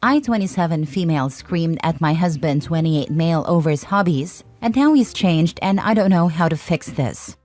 I, 27 female, screamed at my husband, 28 male, over his hobbies, and now he's changed and I don't know how to fix this.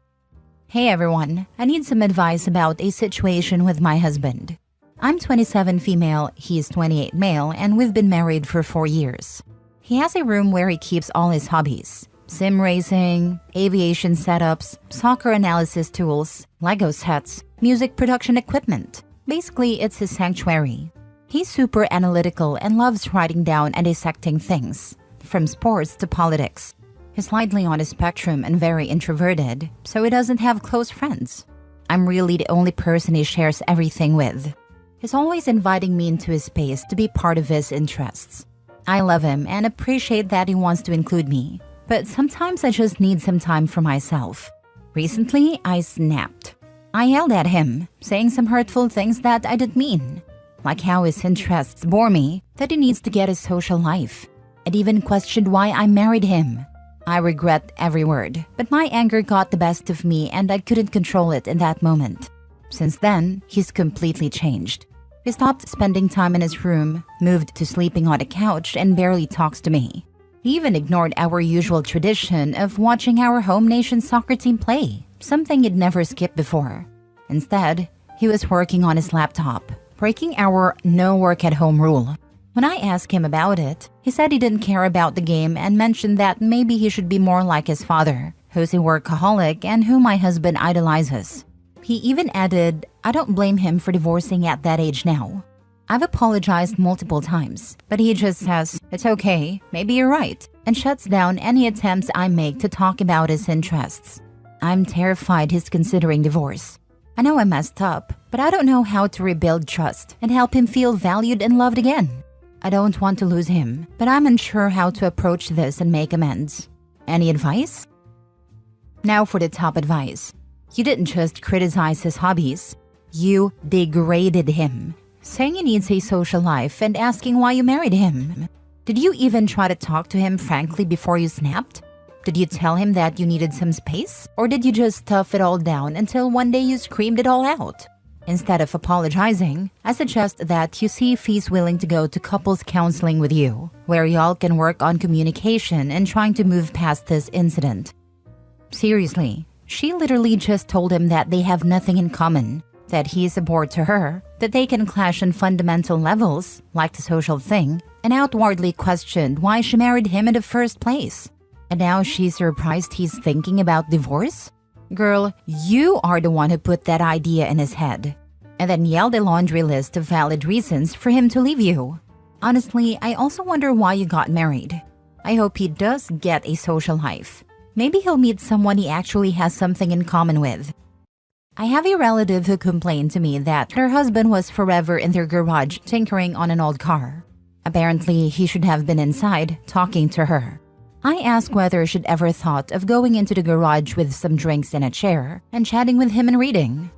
Hey everyone, I need some advice about a situation with my husband. I'm 27 female, he's 28 male, and we've been married for 4 years. He has a room where he keeps all his hobbies: sim racing, aviation setups, soccer analysis tools, Lego sets, music production equipment. Basically, it's his sanctuary. He's super analytical and loves writing down and dissecting things, from sports to politics. He's slightly on a spectrum and very introverted, so he doesn't have close friends. I'm really the only person he shares everything with. He's always inviting me into his space to be part of his interests. I love him and appreciate that he wants to include me, but sometimes I just need some time for myself. Recently, I snapped. I yelled at him, saying some hurtful things that I didn't mean, like how his interests bore me, that he needs to get a social life, and even questioned why I married him. I regret every word, but my anger got the best of me and I couldn't control it in that moment. Since then, he's completely changed. He stopped spending time in his room, moved to sleeping on a couch, and barely talks to me. He even ignored our usual tradition of watching our home nation's soccer team play, something he'd never skipped before. Instead, he was working on his laptop, breaking our no work at home rule. When I asked him about it, he said he didn't care about the game and mentioned that maybe he should be more like his father, who's a workaholic and who my husband idolizes. He even added, I don't blame him for divorcing at that age now. I've apologized multiple times, but he just says, it's okay, maybe you're right, and shuts down any attempts I make to talk about his interests. I'm terrified he's considering divorce. I know I messed up, but I don't know how to rebuild trust and help him feel valued and loved again. I don't want to lose him, but I'm unsure how to approach this and make amends. Any advice? Now for the top advice. You didn't just criticize his hobbies. You degraded him, saying he needs a social life and asking why you married him. Did you even try to talk to him frankly before you snapped? Did you tell him that you needed some space? Or did you just stuff it all down until one day you screamed it all out? Instead of apologizing, I suggest that you see if he's willing to go to couples counseling with you, where y'all can work on communication and trying to move past this incident. Seriously, she literally just told him that they have nothing in common, that he is a bore to her, that they can clash on fundamental levels, like the social thing, and outwardly questioned why she married him in the first place. And now she's surprised he's thinking about divorce? Girl, you are the one who put that idea in his head, and then yelled a laundry list of valid reasons for him to leave you. Honestly, I also wonder why you got married. I hope he does get a social life. Maybe he'll meet someone he actually has something in common with. I have a relative who complained to me that her husband was forever in their garage tinkering on an old car. Apparently, he should have been inside talking to her. I asked whether she'd ever thought of going into the garage with some drinks and a chair and chatting with him and reading.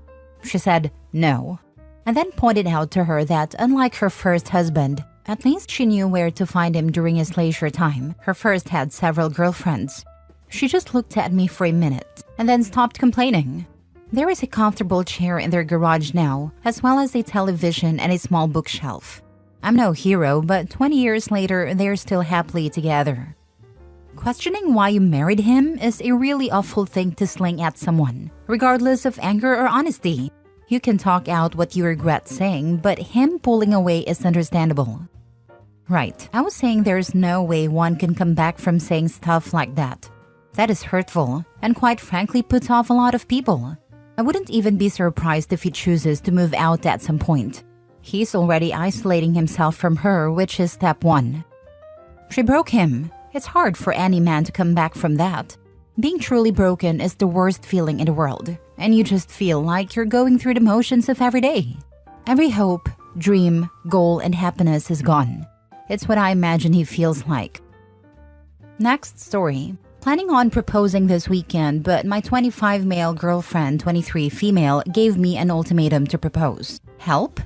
She said no, and then pointed out to her that unlike her first husband, at least she knew where to find him during his leisure time. Her first had several girlfriends. She just looked at me for a minute and then stopped complaining. There is a comfortable chair in their garage now, as well as a television and a small bookshelf. I'm no hero, but 20 years later, they're still happily together. Questioning why you married him is a really awful thing to sling at someone, regardless of anger or honesty. You can talk out what you regret saying, but him pulling away is understandable. Right, I was saying there's no way one can come back from saying stuff like that. That is hurtful, and quite frankly puts off a lot of people. I wouldn't even be surprised if he chooses to move out at some point. He's already isolating himself from her, which is step 1. She broke him. It's hard for any man to come back from that. Being truly broken is the worst feeling in the world, and you just feel like you're going through the motions of every day. Every hope, dream, goal, and happiness is gone. It's what I imagine he feels like. Next story. Planning on proposing this weekend, but my 25 male girlfriend, 23 female, gave me an ultimatum to propose. Help?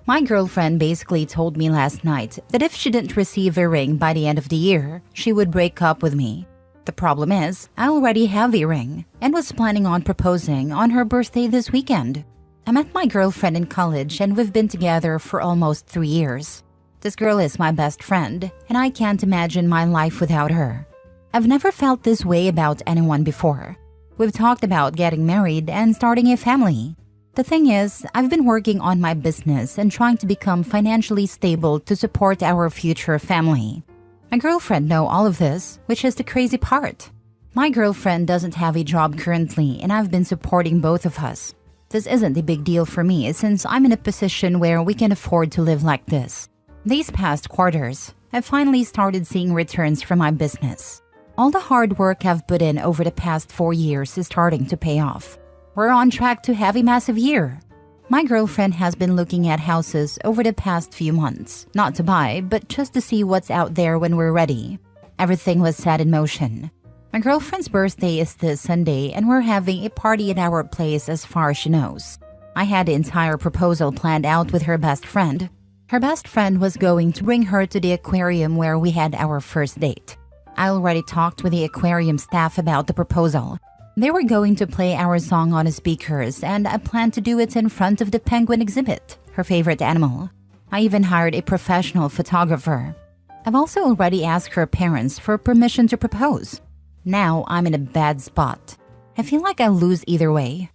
My girlfriend basically told me last night that if she didn't receive a ring by the end of the year, she would break up with me. The problem is, I already have a ring and was planning on proposing on her birthday this weekend. I met my girlfriend in college and we've been together for almost 3 years. This girl is my best friend, and I can't imagine my life without her. I've never felt this way about anyone before. We've talked about getting married and starting a family. The thing is, I've been working on my business and trying to become financially stable to support our future family. My girlfriend knows all of this, which is the crazy part. My girlfriend doesn't have a job currently, and I've been supporting both of us. This isn't a big deal for me since I'm in a position where we can afford to live like this. These past quarters, I've finally started seeing returns from my business. All the hard work I've put in over the past 4 years is starting to pay off. We're on track to have a massive year. My girlfriend has been looking at houses over the past few months, not to buy, but just to see what's out there when we're ready. Everything was set in motion. My girlfriend's birthday is this Sunday, and we're having a party at our place as far as she knows. I had the entire proposal planned out with her best friend. Her best friend was going to bring her to the aquarium where we had our first date. I already talked with the aquarium staff about the proposal. They were going to play our song on the speakers, and I planned to do it in front of the penguin exhibit, her favorite animal. I even hired a professional photographer. I've also already asked her parents for permission to propose. Now I'm in a bad spot. I feel like I'll lose either way.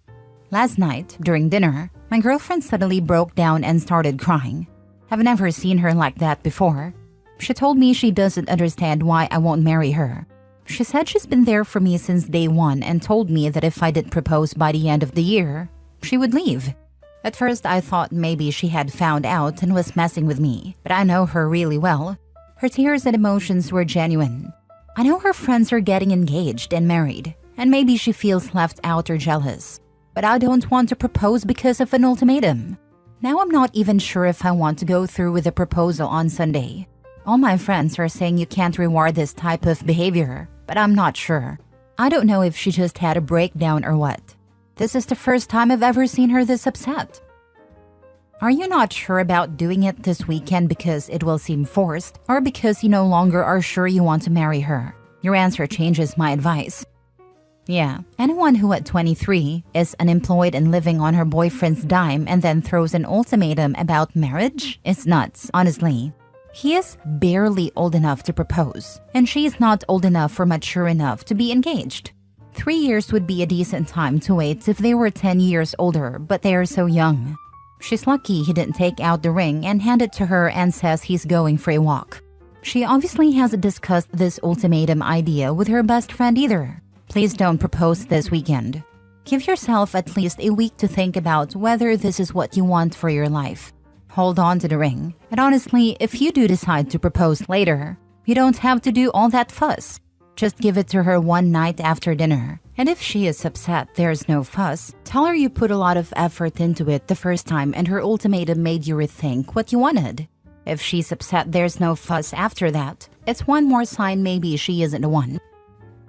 Last night, during dinner, my girlfriend suddenly broke down and started crying. I've never seen her like that before. She told me she doesn't understand why I won't marry her. She said she's been there for me since day one and told me that if I didn't propose by the end of the year, she would leave. At first, I thought maybe she had found out and was messing with me, but I know her really well. Her tears and emotions were genuine. I know her friends are getting engaged and married, and maybe she feels left out or jealous. But I don't want to propose because of an ultimatum. Now I'm not even sure if I want to go through with the proposal on Sunday. All my friends are saying you can't reward this type of behavior, but I'm not sure. I don't know if she just had a breakdown or what. This is the first time I've ever seen her this upset. Are you not sure about doing it this weekend because it will seem forced, or because you no longer are sure you want to marry her? Your answer changes my advice. Yeah, anyone who at 23 is unemployed and living on her boyfriend's dime and then throws an ultimatum about marriage is nuts, honestly. He is barely old enough to propose, and she is not old enough or mature enough to be engaged. 3 years would be a decent time to wait if they were 10 years older, but they are so young. She's lucky he didn't take out the ring and hand it to her and says he's going for a walk. She obviously hasn't discussed this ultimatum idea with her best friend either. Please don't propose this weekend. Give yourself at least a week to think about whether this is what you want for your life. Hold on to the ring. And honestly, if you do decide to propose later, you don't have to do all that fuss. Just give it to her one night after dinner. And if she is upset there's no fuss, tell her you put a lot of effort into it the first time and her ultimatum made you rethink what you wanted. If she's upset there's no fuss after that, it's one more sign maybe she isn't the one.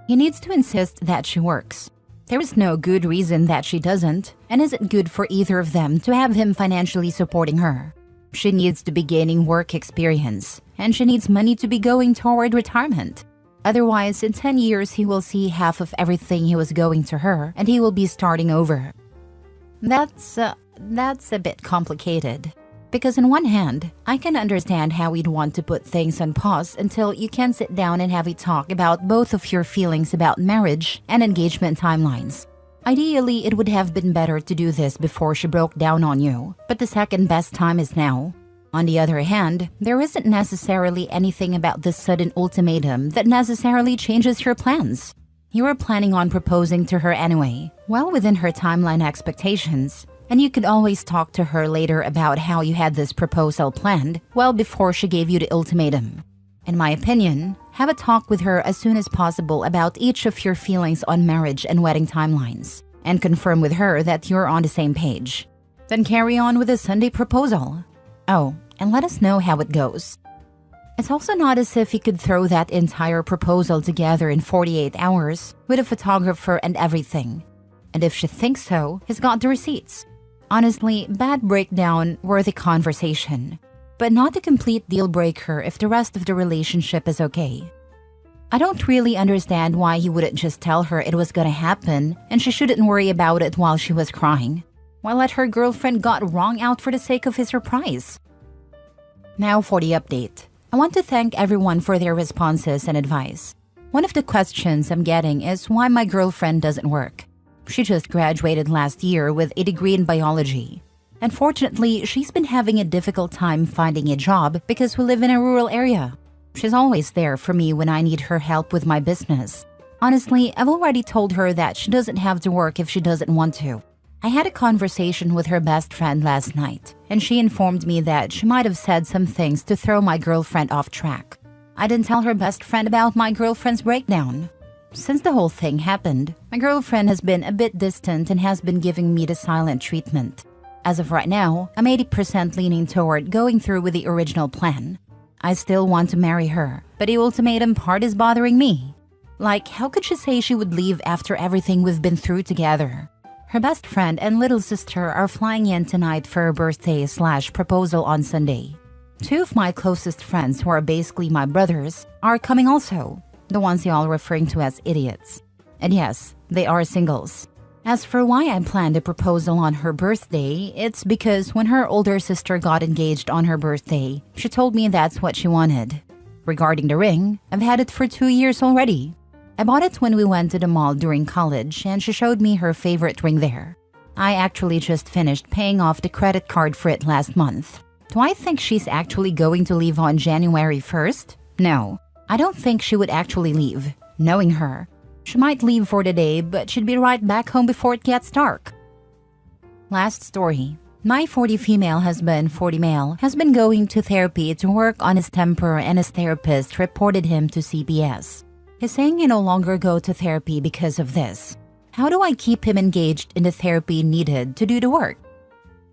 He needs to insist that she works. There is no good reason that she doesn't, and is it good for either of them to have him financially supporting her? She needs to be gaining work experience, and she needs money to be going toward retirement. Otherwise, in 10 years, he will see half of everything he was going to her, and he will be starting over. That's a bit complicated. Because on one hand, I can understand how you'd want to put things on pause until you can sit down and have a talk about both of your feelings about marriage and engagement timelines. Ideally, it would have been better to do this before she broke down on you, but the second best time is now. On the other hand, there isn't necessarily anything about this sudden ultimatum that necessarily changes your plans. You are planning on proposing to her anyway, well within her timeline expectations, and you could always talk to her later about how you had this proposal planned well before she gave you the ultimatum. In my opinion, have a talk with her as soon as possible about each of your feelings on marriage and wedding timelines, and confirm with her that you're on the same page. Then carry on with the Sunday proposal. Oh, and let us know how it goes. It's also not as if he could throw that entire proposal together in 48 hours with a photographer and everything. And if she thinks so, he's got the receipts. Honestly, bad breakdown worthy conversation, but not a complete deal breaker if the rest of the relationship is okay. I don't really understand why he wouldn't just tell her it was gonna happen and she shouldn't worry about it while she was crying. Why let her girlfriend got wrong out for the sake of his surprise? Now for the update. I want to thank everyone for their responses and advice. One of the questions I'm getting is why my girlfriend doesn't work. She just graduated last year with a degree in biology. Unfortunately, she's been having a difficult time finding a job because we live in a rural area. She's always there for me when I need her help with my business. Honestly, I've already told her that she doesn't have to work if she doesn't want to. I had a conversation with her best friend last night, and she informed me that she might have said some things to throw my girlfriend off track. I didn't tell her best friend about my girlfriend's breakdown. Since the whole thing happened, my girlfriend has been a bit distant and has been giving me the silent treatment. As of right now, I'm 80% leaning toward going through with the original plan. I still want to marry her, but the ultimatum part is bothering me. Like, how could she say she would leave after everything we've been through together? Her best friend and little sister are flying in tonight for her birthday/proposal on Sunday. Two of my closest friends, who are basically my brothers, are coming also, the ones y'all referring to as idiots. And yes, they are singles. As for why I planned a proposal on her birthday, it's because when her older sister got engaged on her birthday, she told me that's what she wanted. Regarding the ring, I've had it for 2 years already. I bought it when we went to the mall during college and she showed me her favorite ring there. I actually just finished paying off the credit card for it last month. Do I think she's actually going to leave on January 1st? No, I don't think she would actually leave. Knowing her, she might leave for the day, but she'd be right back home before it gets dark. Last story. My 40 female husband, 40 male, has been going to therapy to work on his temper and his therapist reported him to CPS. He's saying he no longer go to therapy because of this. How do I keep him engaged in the therapy needed to do the work?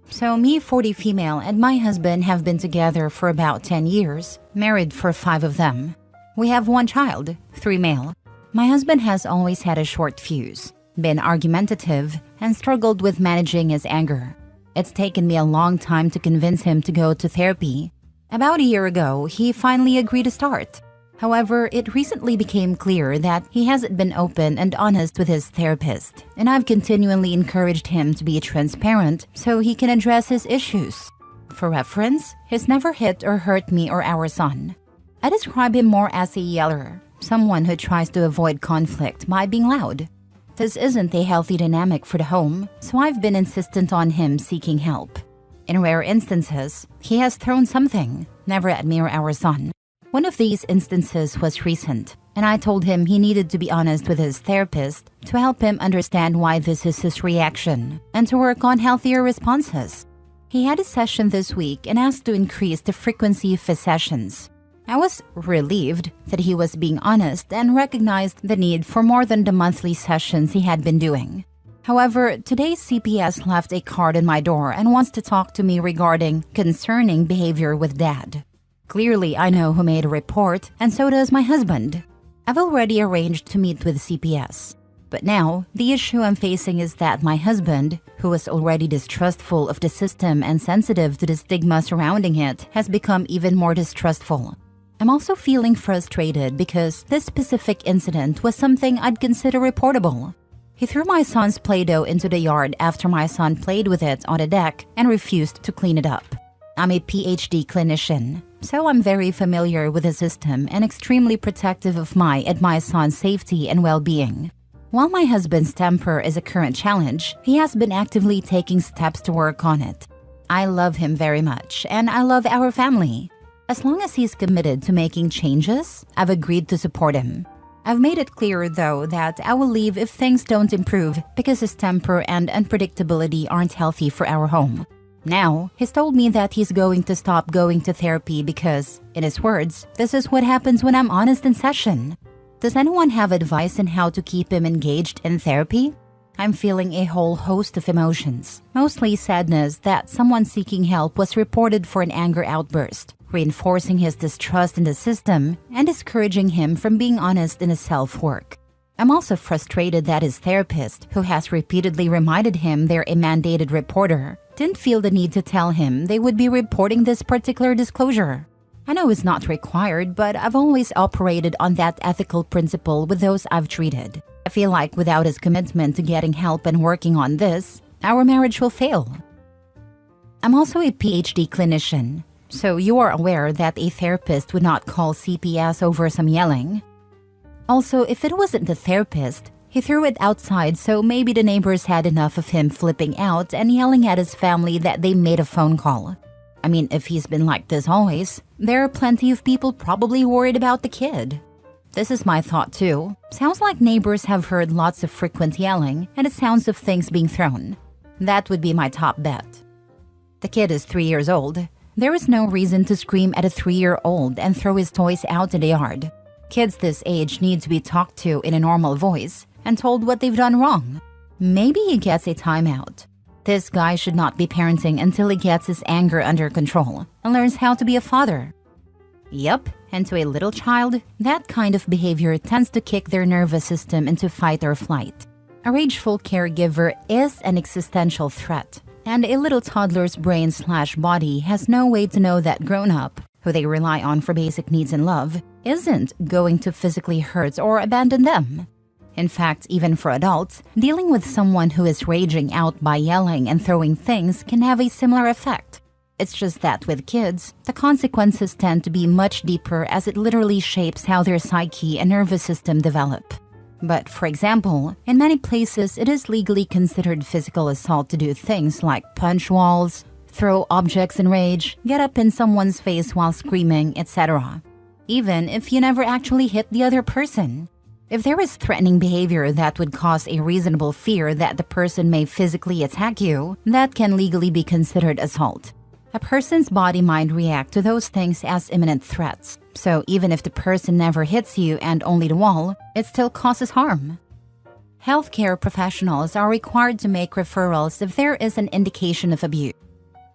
So me, 40 female, and my husband have been together for about 10 years, married for 5 of them. We have 1 child, 3 male. My husband has always had a short fuse, been argumentative, and struggled with managing his anger. It's taken me a long time to convince him to go to therapy. About a year ago, he finally agreed to start. However, it recently became clear that he hasn't been open and honest with his therapist, and I've continually encouraged him to be transparent so he can address his issues. For reference, he's never hit or hurt me or our son. I describe him more as a yeller, someone who tries to avoid conflict by being loud. This isn't a healthy dynamic for the home, so I've been insistent on him seeking help. In rare instances, he has thrown something, never at me or our son. One of these instances was recent, and I told him he needed to be honest with his therapist to help him understand why this is his reaction and to work on healthier responses. He had a session this week and asked to increase the frequency of his sessions. I was relieved that he was being honest and recognized the need for more than the monthly sessions he had been doing. However, today's CPS left a card on my door and wants to talk to me regarding concerning behavior with Dad. Clearly, I know who made a report, and so does my husband. I've already arranged to meet with CPS. But now, the issue I'm facing is that my husband, who was already distrustful of the system and sensitive to the stigma surrounding it, has become even more distrustful. I'm also feeling frustrated because this specific incident was something I'd consider reportable. He threw my son's Play-Doh into the yard after my son played with it on a deck and refused to clean it up. I'm a PhD clinician, so I'm very familiar with the system and extremely protective of my and my son's safety and well-being. While my husband's temper is a current challenge, he has been actively taking steps to work on it. I love him very much, and I love our family. As long as he's committed to making changes, I've agreed to support him. I've made it clear, though, that I will leave if things don't improve because his temper and unpredictability aren't healthy for our home. Now, he's told me that he's going to stop going to therapy because, in his words, this is what happens when I'm honest in session. Does anyone have advice on how to keep him engaged in therapy? I'm feeling a whole host of emotions, mostly sadness that someone seeking help was reported for an anger outburst, reinforcing his distrust in the system and discouraging him from being honest in his self-work. I'm also frustrated that his therapist, who has repeatedly reminded him they're a mandated reporter, didn't feel the need to tell him they would be reporting this particular disclosure. I know it's not required, but I've always operated on that ethical principle with those I've treated. I feel like without his commitment to getting help and working on this, our marriage will fail. I'm also a PhD clinician. So you are aware that a therapist would not call CPS over some yelling. Also, if it wasn't the therapist, he threw it outside, so maybe the neighbors had enough of him flipping out and yelling at his family that they made a phone call. I mean, if he's been like this always, there are plenty of people probably worried about the kid. This is my thought too. Sounds like neighbors have heard lots of frequent yelling and the sounds of things being thrown. That would be my top bet. The kid is 3 years old. There is no reason to scream at a 3-year-old and throw his toys out in the yard. Kids this age need to be talked to in a normal voice and told what they've done wrong. Maybe he gets a timeout. This guy should not be parenting until he gets his anger under control and learns how to be a father. Yup, and to a little child, that kind of behavior tends to kick their nervous system into fight or flight. A rageful caregiver is an existential threat, and a little toddler's brain/body has no way to know that grown-up, who they rely on for basic needs and love, isn't going to physically hurt or abandon them. In fact, even for adults, dealing with someone who is raging out by yelling and throwing things can have a similar effect. It's just that with kids, the consequences tend to be much deeper as it literally shapes how their psyche and nervous system develop. But for example, in many places it is legally considered physical assault to do things like punch walls, throw objects in rage, get up in someone's face while screaming, etc. Even if you never actually hit the other person. If there is threatening behavior that would cause a reasonable fear that the person may physically attack you, that can legally be considered assault. A person's body might react to those things as imminent threats, so even if the person never hits you and only the wall, it still causes harm. Healthcare professionals are required to make referrals if there is an indication of abuse.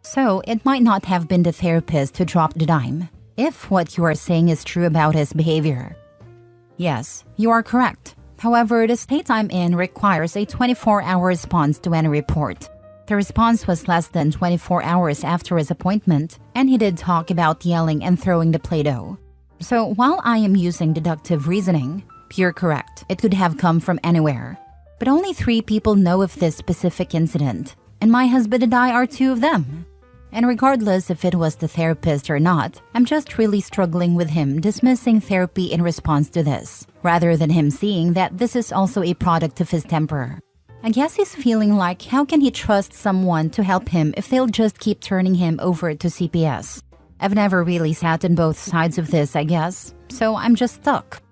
So it might not have been the therapist who dropped the dime, if what you are saying is true about his behavior. Yes, you are correct. However, the state I'm in requires a 24-hour response to any report. The response was less than 24 hours after his appointment, and he did talk about yelling and throwing the Play-Doh. So while I am using deductive reasoning, you're correct, it could have come from anywhere. But only 3 people know of this specific incident, and my husband and I are 2 of them. And regardless if it was the therapist or not, I'm just really struggling with him dismissing therapy in response to this, rather than him seeing that this is also a product of his temper. I guess he's feeling like how can he trust someone to help him if they'll just keep turning him over to CPS. I've never really sat on both sides of this, I guess, so I'm just stuck.